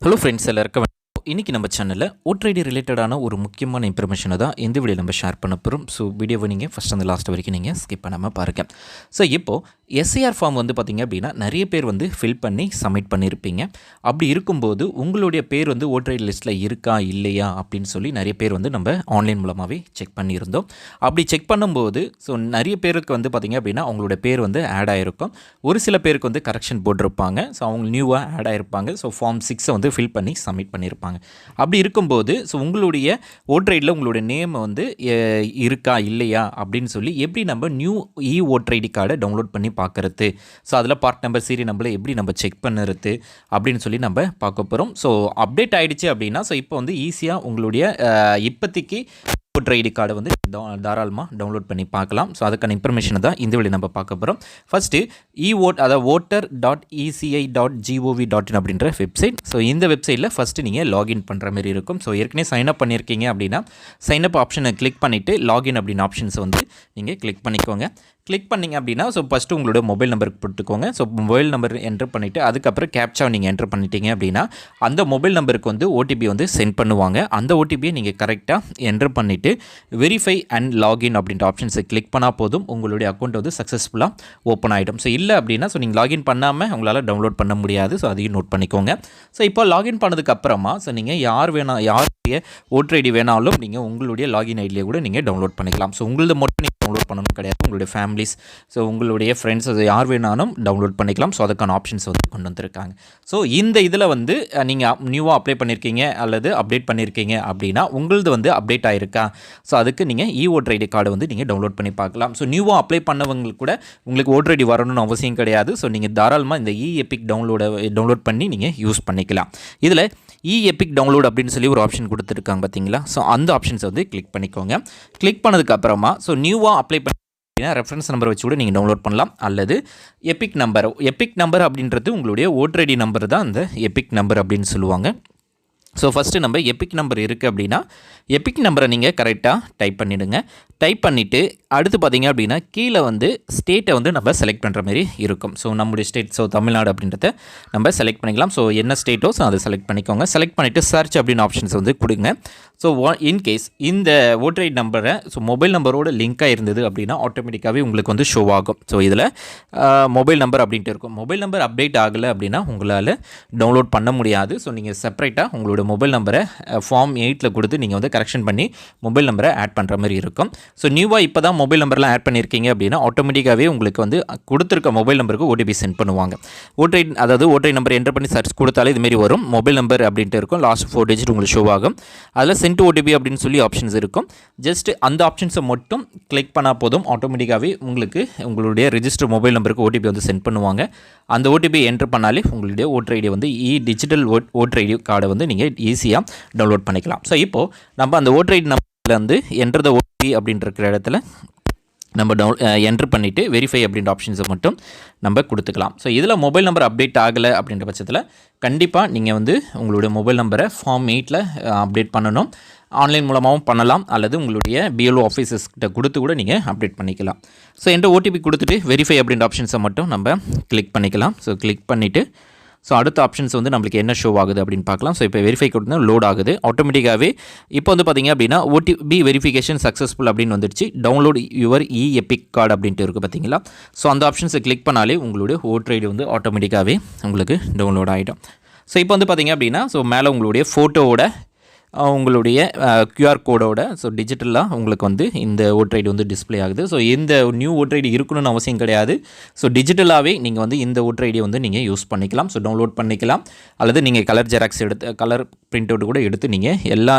Hello friends எல்லாருக்கும் இன்றைக்கி நம்ம சேனலில் ஓட்டர் ஐடி ரிலேட்டடான ஒரு முக்கியமான இன்ஃபர்மேஷனை தான் இந்த வீடியோ நம்ம ஷேர் பண்ண போகிறோம். ஸோ வீடியோவை நீங்கள் ஃபஸ்ட் அந்த லாஸ்ட் வரைக்கும் நீங்கள் ஸ்கிப் பண்ணாமல் பாருங்கள். ஸோ இப்போது எஸ்ஏஆர் ஃபார்ம் வந்து பார்த்திங்க அப்படின்னா நிறைய பேர் வந்து ஃபில் பண்ணி சப்மிட் பண்ணியிருப்பீங்க. அப்படி இருக்கும்போது உங்களுடைய பேர் வந்து ஓட்டர் ஐடி லிஸ்ட்டில் இருக்கா இல்லையா அப்படின்னு சொல்லி நிறைய பேர் வந்து நம்ம ஆன்லைன் மூலமாகவே செக் பண்ணியிருந்தோம். அப்படி செக் பண்ணும்போது ஸோ நிறைய பேருக்கு வந்து பார்த்திங்க அப்படின்னா அவங்களோட பேர் வந்து ஆட் ஆகிருக்கும். ஒரு சில பேருக்கு வந்து கரெக்ஷன் போட்டிருப்பாங்க. ஸோ அவங்க நியூவாக ஆட் ஆகிருப்பாங்க. ஸோ ஃபார்ம் 6 வந்து ஃபில் பண்ணி சப்மிட் பண்ணியிருப்பாங்க. அப்படி இருக்கும்போது ஸோ உங்களுடைய ஓட்டர் ஐடியில் உங்களுடைய நேம் வந்து இருக்கா இல்லையா அப்படின்னு சொல்லி எப்படி நம்ம நியூ ஓட்டர் ஐடி கார்டை டவுன்லோட் பண்ணி பார்க்குறது, ஸோ அதில் பார்ட் நம்பர் சீரியல் நம்பரில் எப்படி நம்ம செக் பண்ணுறது அப்படின்னு சொல்லி நம்ம பார்க்க போகிறோம். ஸோ அப்டேட் ஆகிடுச்சு அப்படின்னா ஸோ இப்போ வந்து ஈஸியாக உங்களுடைய இப்போதைக்கு ஓட்டர் ஐடி கார்டை வந்து தாராளமாக டவுன்லோட் பண்ணி பார்க்கலாம். ஸோ அதுக்கான இன்ஃபர்மேஷனை தான் இந்த வழி நம்ம பார்க்க போகிறோம். ஃபஸ்ட்டு அதாவது voter.eci.gov.in அப்படின்ற வெப்சைட். ஸோ இந்த வெப்சைட்டில் ஃபஸ்ட்டு நீங்கள் லாகின் பண்ணுற மாதிரி இருக்கும். ஸோ ஏற்கனவே சைன்அப் பண்ணியிருக்கீங்க அப்படின்னா சைன்அப் ஆப்ஷனை கிளிக் பண்ணிவிட்டு லாகின் அப்படின்னு ஆப்ஷன்ஸை வந்து நீங்கள் கிளிக் பண்ணிக்கோங்க. கிளிக் பண்ணிங்க அப்படின்னா ஸோ ஃபஸ்ட்டு உங்களோட மொபைல் நம்பருக்கு போட்டுக்கோங்க. ஸோ மொபைல் நம்பர் என்ட்ரு பண்ணிவிட்டு அதுக்கப்புறம் கேப்சா நீங்கள் என்ட்ரு பண்ணிட்டீங்க அப்படின்னா அந்த மொபைல் நம்பருக்கு வந்து ஓடிபி வந்து சென்ட் பண்ணுவாங்க. அந்த ஓடிபியை நீங்கள் கரெக்டாக என்ட்ரு பண்ணிவிட்டு வெரிஃபை அண்ட் லாகின் அப்படின்ற ஆப்ஷன்ஸை கிளிக் பண்ணால் போதும் உங்களுடைய அக்கௌண்ட் வந்து சக்ஸஸ்ஃபுல்லாக ஓப்பன் ஆகிடும். ஸோ இல்லை அப்படின்னா ஸோ நீங்கள் லாகின் பண்ணாமல் உங்களால் டவுன்லோட் பண்ண முடியாது. ஸோ அதையும் நோட் பண்ணிக்கோங்க. ஸோ இப்போ லாகின் பண்ணதுக்கு அப்புறமா ஸோ நீங்கள் யாருடைய ஓட்டர் ஐடி வேணாலும் நீங்கள் உங்களுடைய லாகின் ஐடியிலே கூட நீங்கள் டவுன்லோட் பண்ணிக்கலாம். ஸோ உங்களது மட்டும் நீங்கள் டவுன்லோட் பண்ணணும் கிடையாது. உங்களுடைய ஃபேமிலிஸ் ஸோ உங்களுடைய ஃப்ரெண்ட்ஸ் அது யார் வேணாலும் டவுன்லோட் பண்ணிக்கலாம். ஸோ அதுக்கான ஆப்ஷன்ஸ் வந்து கொண்டு வந்திருக்காங்க. ஸோ இந்த இதில் வந்து நீங்கள் நியூவாக அப்ளை பண்ணியிருக்கீங்க அல்லது அப்டேட் பண்ணியிருக்கீங்க அப்படின்னா உங்களது வந்து அப்டேட் ஆகிருக்கா, ஸோ அதுக்கு நீங்கள் ஓட்டர் ஐடி கார்டை வந்து நீங்கள் டவுன்லோட் பண்ணி பார்க்கலாம். ஸோ நியூவாக அப்ளை பண்ணவங்களுக்கு கூட உங்களுக்கு ஓட்டர் ஐடி வரணும்னு அவசியம் கிடையாது. ஸோ நீங்கள் தாராளமாக இந்த எபிக் டவுன்லோட் பண்ணி நீங்கள் யூஸ் பண்ணிக்கலாம். இதில் எபிக் டவுன்லோட் அப்படின்னு சொல்லி ஒரு ஆப்ஷன் கொடுத்துருக்காங்க பார்த்தீங்களா. ஸோ அந்த ஆப்ஷன்ஸை வந்து கிளிக் பண்ணிக்கோங்க. கிளிக் பண்ணதுக்கப்புறமா ஸோ நியூவாக அப்ளை பண்ணி ரெஃபரன்ஸ் நம்பர் வச்சு கூட நீங்கள் டவுன்லோட் பண்ணலாம். அல்லது எபிக் நம்பர் அப்படின்றது உங்களுடைய ஓட்டர் ஐடி நம்பர் தான் அந்த எபிக் நம்பர் அப்படின்னு சொல்லுவாங்க. ஸோ ஃபஸ்ட்டு நம்ம எபிக் நம்பர் இருக்குது அப்படின்னா எபிக் நம்பரை நீங்கள் கரெக்டாக டைப் பண்ணிவிடுங்க. டைப் பண்ணிவிட்டு அடுத்து பார்த்திங்க அப்படின்னா கீழே வந்து ஸ்டேட்டை வந்து நம்ம செலக்ட் பண்ணுற மாதிரி இருக்கும். ஸோ நம்முடைய ஸ்டேட் ஸோ தமிழ்நாடு அப்படின்றத நம்ம செலக்ட் பண்ணிக்கலாம். ஸோ என்ன ஸ்டேட்டோ ஸோ அதை செலக்ட் பண்ணிக்கோங்க. செலக்ட் பண்ணிவிட்டு சர்ச் அப்படின்னு ஆப்ஷன்ஸ் வந்து கொடுங்க. ஸோ இன்கேஸ் இந்த ஓட்டர் ஐடி நம்பரை ஸோ மொபைல் நம்பரோட லிங்காக இருந்தது அப்படின்னா ஆட்டோமேட்டிக்காகவே உங்களுக்கு வந்து ஷோ ஆகும். ஸோ இதில் மொபைல் நம்பர் அப்படின்ட்டு இருக்கும். மொபைல் நம்பர் அப்டேட் ஆகலை அப்படின்னா உங்களால் டவுன்லோட் பண்ண முடியாது. ஸோ நீங்கள் செப்பரேட்டாக உங்களோட மொபைல் நம்பரை ஃபார்ம் 8 கொடுத்து நீங்கள் வந்து கரெக்ஷன் பண்ணி மொபைல் நம்பரை ஆட் பண்ணுற மாதிரி இருக்கும். ஸோ நியூவாக இப்போ தான் மொபைல் நம்பர்லாம் ஆட் பண்ணியிருக்கீங்க அப்படின்னா ஆட்டோமேட்டிக்காகவே உங்களுக்கு வந்து கொடுத்துருக்க மொபைல் நம்பருக்கு ஓடிபி சென்ட் பண்ணுவாங்க. ஓட்டர் ஐடி நம்பர் என்டர் பண்ணி சர்ச் கொடுத்தாலே இதுமாரி வரும். மொபைல் நம்பர் அப்படின்ட்டு இருக்கும். லாஸ்ட் 4 டிஜிட் உங்களுக்கு ஷோ ஆகும். அதில் சென்ட் ஓடிபி அப்படின்னு சொல்லி ஆப்ஷன்ஸ் இருக்கும். ஜஸ்ட் அந்த ஆப்ஷன்ஸை மட்டும் கிளிக் பண்ணால் போதும் ஆட்டோமேட்டிக்காகவே உங்களுக்கு உங்களுடைய ரிஜிஸ்டர் மொபைல் நம்பருக்கு ஓடிபி வந்து சென்ட் பண்ணுவாங்க. அந்த ஓடிபி என்டர் பண்ணாலே உங்களுடைய ஓட்டர் ஐடி வந்து டிஜிட்டல் ஓட்டர் ஐடி கார்டை வந்து நீங்கள் ஈஸியாக டவுன்லோட் பண்ணிக்கலாம். ஸோ இப்போது நம்ம அந்த ஓட்டர் ஐடி நம்பரில் வந்து என்டர் த ஓடிபி அப்படின்ற இடத்துல நம்ம என்ட்ரு பண்ணிவிட்டு வெரிஃபை அப்படின்ற ஆப்ஷன்ஸை மட்டும் நம்ம கொடுத்துக்கலாம். ஸோ இதில் மொபைல் நம்பர் அப்டேட் ஆகலை அப்படின்ற பட்சத்தில் கண்டிப்பாக நீங்கள் வந்து உங்களுடைய மொபைல் நம்பரை ஃபார்ம் 8 அப்டேட் பண்ணணும். ஆன்லைன் மூலமாகவும் பண்ணலாம் அல்லது உங்களுடைய பிஎல்ஓ ஆஃபீஸர்ஸ்கிட்ட கொடுத்து கூட நீங்கள் அப்டேட் பண்ணிக்கலாம். ஸோ என்கிட்ட ஓடிபி கொடுத்துட்டு வெரிஃபை அப்படின்ற ஆப்ஷன்ஸை மட்டும் நம்ம கிளிக் பண்ணிக்கலாம். ஸோ கிளிக் பண்ணிவிட்டு ஸோ அடுத்த ஆப்ஷன்ஸ் வந்து நம்மளுக்கு என்ன ஷோ ஆகுது அப்படின்னு பார்க்கலாம். ஸோ இப்போ வெரிஃபை கொடுத்தா லோட் ஆகுது ஆட்டோமேட்டிக்காகவே. இப்போ வந்து பார்த்திங்க அப்படின்னா ஓடிபி வெரிஃபிகேஷன் சக்ஸஸ்ஃபுல் அப்படின்னு வந்துடுச்சு. டவுன்லோட் யுவர் எபிக் கார்டு அப்படின்ட்டு இருக்குது பார்த்தீங்களா. ஸோ அந்த ஆப்ஷன்ஸை கிளிக் பண்ணாலே உங்களுடைய ஓட்டர் ஐடி வந்து ஆட்டோமேட்டிக்காகவே உங்களுக்கு டவுன்லோட் ஆகிடும். ஸோ இப்போ வந்து பார்த்திங்க அப்படின்னா ஸோ மேலே உங்களுடைய ஃபோட்டோவோட உங்களுடைய QR கோடோட ஸோ டிஜிட்டலாக உங்களுக்கு வந்து இந்த ஓட்டர் ஐடி வந்து டிஸ்பிளே ஆகுது. ஸோ இந்த நியூ ஓட்டர் ஐடி இருக்கணும்னு அவசியம் கிடையாது. ஸோ டிஜிட்டலாகவே நீங்கள் வந்து இந்த ஓட்டர் ஐடியை வந்து நீங்கள் யூஸ் பண்ணிக்கலாம். ஸோ டவுன்லோட் பண்ணிக்கலாம். அல்லது நீங்கள் colour xerox colour print out கூட எடுத்து நீங்கள் எல்லா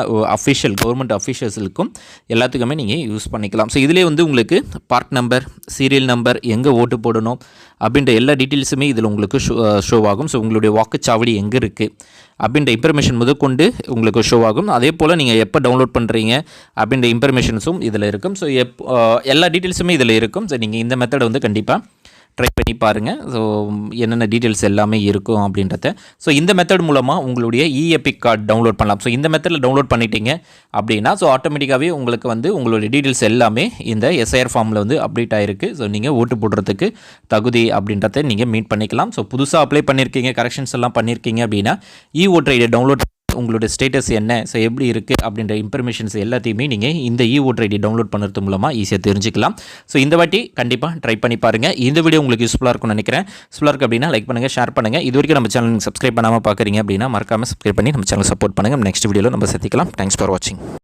கவர்மெண்ட் அஃபிஷியல்ஸுக்கும் எல்லாத்துக்குமே நீங்கள் யூஸ் பண்ணிக்கலாம். ஸோ இதிலே வந்து உங்களுக்கு பார்ட் நம்பர், சீரியல் நம்பர், எங்கே ஓட்டு போடணும் அப்படின்ற எல்லா டீட்டெயில்ஸுமே இதில் உங்களுக்கு ஷோ ஆகும். ஸோ உங்களுடைய வாக்குச்சாவடி எங்கே இருக்குது அப்படின்ற இன்ஃபர்மேஷன் முதற்கொண்டு உங்களுக்கு ஷோ ஆகும். அதே போல் நீங்கள் எப்போ டவுன்லோட் பண்ணுறீங்க அப்படின்ற இன்ஃபர்மேஷன்ஸும் இதில் இருக்கும். ஸோ எல்லா டீட்டெயில்ஸுமே இதில் இருக்கும். ஸோ நீங்கள் இந்த மெத்தடை வந்து கண்டிப்பாக ட்ரை பண்ணி பாருங்கள். ஸோ என்னென்ன டீட்டெயில்ஸ் எல்லாமே இருக்கும் அப்படின்றத. ஸோ இந்த மெத்தட் மூலமாக உங்களுடைய இஎபிக் கார்டு டவுன்லோட் பண்ணலாம். ஸோ இந்த மெத்தடில் டவுன்லோட் பண்ணிட்டீங்க அப்படின்னா ஸோ ஆட்டோமேட்டிக்காகவே உங்களுக்கு வந்து உங்களுடைய டீட்டெயில்ஸ் எல்லாமே இந்த எஸ்ஐஆர் ஃபார்மில் வந்து அப்டேட் ஆகிருக்கு. ஸோ நீங்கள் ஓட்டு போடுறதுக்கு தகுதி அப்படின்றத நீங்கள் மீட் பண்ணிக்கலாம். ஸோ புதுசாக அப்ளை பண்ணியிருக்கீங்க, கரெக்ஷன்ஸ் எல்லாம் பண்ணியிருக்கீங்க அப்படின்னா ஓட்டர் ஐடியை டவுன்லோட் உங்களோட ஸ்டேட்டஸ் என்ன, ஸோ எப்படி இருக்குது அப்படின்ற இன்ஃபர்மேஷன்ஸ் எல்லாத்தையுமே நீங்கள் இந்த ஓட்டர் ஐடி டவுன்லோட் பண்ணுறது மூலமாக ஈஸியாக தெரிஞ்சுக்கலாம். ஸோ இந்த வாட்டி கண்டிப்பாக ட்ரை பண்ணி பாருங்கள். இந்த வீடியோ உங்களுக்கு யூஸ்ஃபுல்லாக இருக்கும்னு நினைக்கிறேன். யூஸ்ஃபுல்லாக இருக்குது அப்படின்னா லைக் பண்ணுங்கள், ஷேர் பண்ணுங்கள். இது வரைக்கும் நம்ம சேனல் சப்ஸ்கிரைப் பண்ணாமல் பார்க்குறீங்க அப்படின்னா மறக்காமல் சப்ஸ்கிரைப் பண்ணி நம்ம சேனல் சப்போர்ட் பண்ணுங்கள். நெக்ஸ்ட் வீடியோவில் நம்ம சந்திக்கலாம். தேங்க்ஸ் ஃபார் வாட்சிங்.